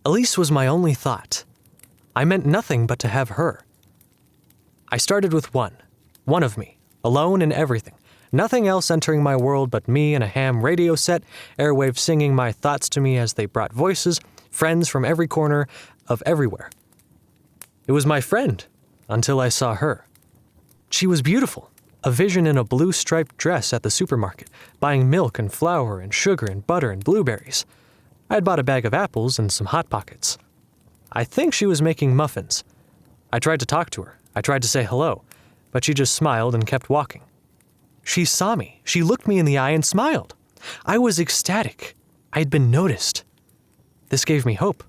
Elise was my only thought. I meant nothing but to have her. I started with one of me, alone in everything. Nothing else entering my world but me and a ham radio set, airwaves singing my thoughts to me as they brought voices, friends from every corner of everywhere. It was my friend, until I saw her. She was beautiful, a vision in a blue striped dress at the supermarket, buying milk and flour and sugar and butter and blueberries. I had bought a bag of apples and some Hot Pockets. I think she was making muffins. I tried to talk to her. I tried to say hello, but she just smiled and kept walking. She saw me. She looked me in the eye and smiled. I was ecstatic. I had been noticed. This gave me hope.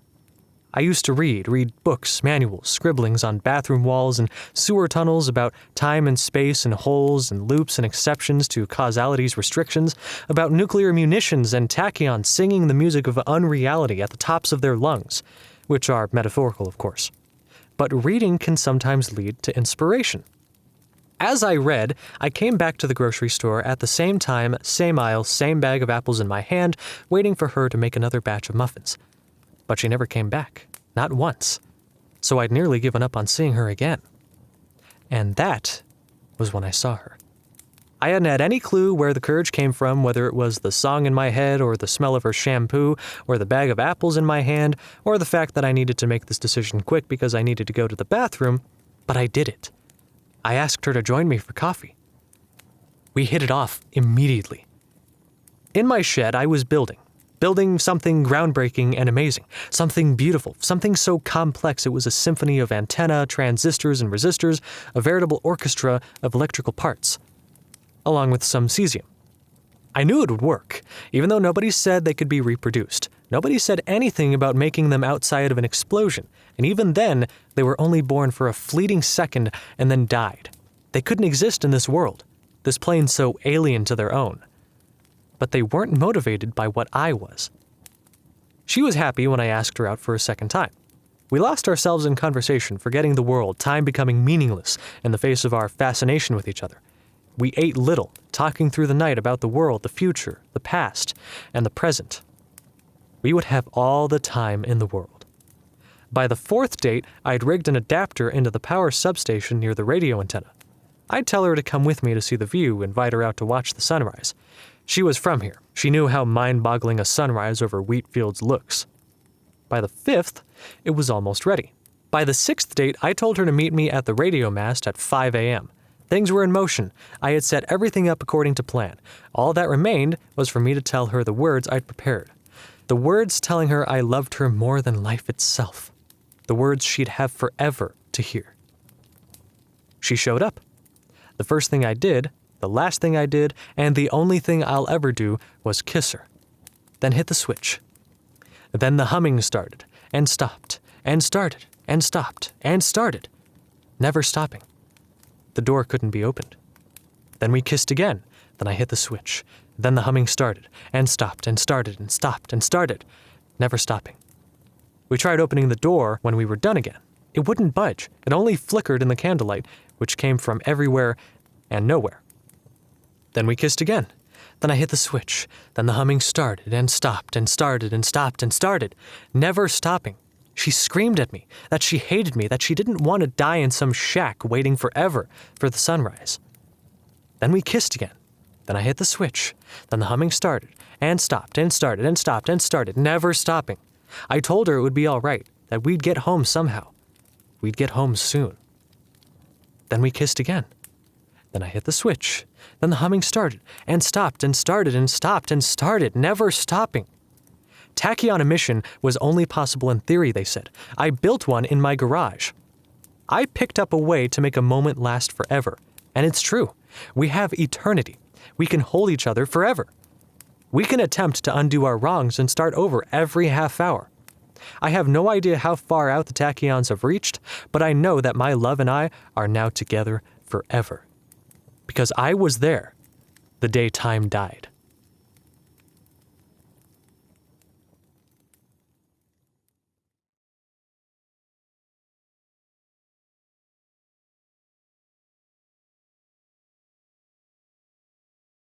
I used to read books, manuals, scribblings on bathroom walls and sewer tunnels about time and space and holes and loops and exceptions to causality's restrictions, about nuclear munitions and tachyons singing the music of unreality at the tops of their lungs, which are metaphorical, of course. But reading can sometimes lead to inspiration. As I read, I came back to the grocery store at the same time, same aisle, same bag of apples in my hand, waiting for her to make another batch of muffins. But she never came back, not once. So I'd nearly given up on seeing her again. And that was when I saw her. I hadn't had any clue where the courage came from, whether it was the song in my head or the smell of her shampoo or the bag of apples in my hand or the fact that I needed to make this decision quick because I needed to go to the bathroom, but I did it. I asked her to join me for coffee. We hit it off immediately. In my shed, I was building something groundbreaking and amazing, something beautiful, something so complex it was a symphony of antenna, transistors, and resistors, a veritable orchestra of electrical parts, along with some cesium. I knew it would work, even though nobody said they could be reproduced. Nobody said anything about making them outside of an explosion, and even then, they were only born for a fleeting second and then died. They couldn't exist in this world, this plane so alien to their own. But they weren't motivated by what I was. She was happy when I asked her out for a second time. We lost ourselves in conversation, forgetting the world, time becoming meaningless in the face of our fascination with each other. We ate little, talking through the night about the world, the future, the past, and the present. We would have all the time in the world. By the fourth date, I'd rigged an adapter into the power substation near the radio antenna. I'd tell her to come with me to see the view, invite her out to watch the sunrise. She was from here. She knew how mind-boggling a sunrise over wheat fields looks. By the fifth, it was almost ready. By the sixth date, I told her to meet me at the radio mast at 5 a.m. Things were in motion. I had set everything up according to plan. All that remained was for me to tell her the words I'd prepared. The words telling her I loved her more than life itself. The words she'd have forever to hear. She showed up. The first thing I did, the last thing I did, and the only thing I'll ever do was kiss her. Then hit the switch. Then the humming started, and stopped, and started, and stopped, and started, never stopping. The door couldn't be opened. Then we kissed again. Then I hit the switch. Then the humming started, and stopped, and started, and stopped, and started, never stopping. We tried opening the door when we were done again. It wouldn't budge. It only flickered in the candlelight, which came from everywhere and nowhere. Then we kissed again. Then I hit the switch. Then the humming started, and stopped, and started, and stopped, and started, never stopping. She screamed at me that she hated me, that she didn't want to die in some shack waiting forever for the sunrise. Then we kissed again. Then I hit the switch. Then the humming started, and stopped, and started, and stopped, and started, never stopping. I told her it would be all right, that we'd get home somehow. We'd get home soon. Then we kissed again. Then I hit the switch. Then the humming started, and stopped, and started, and stopped, and started, never stopping. Tachyon emission was only possible in theory, they said. I built one in my garage. I picked up a way to make a moment last forever. And it's true. We have eternity. We can hold each other forever. We can attempt to undo our wrongs and start over every half hour. I have no idea how far out the tachyons have reached, but I know that my love and I are now together forever. Because I was there the day time died.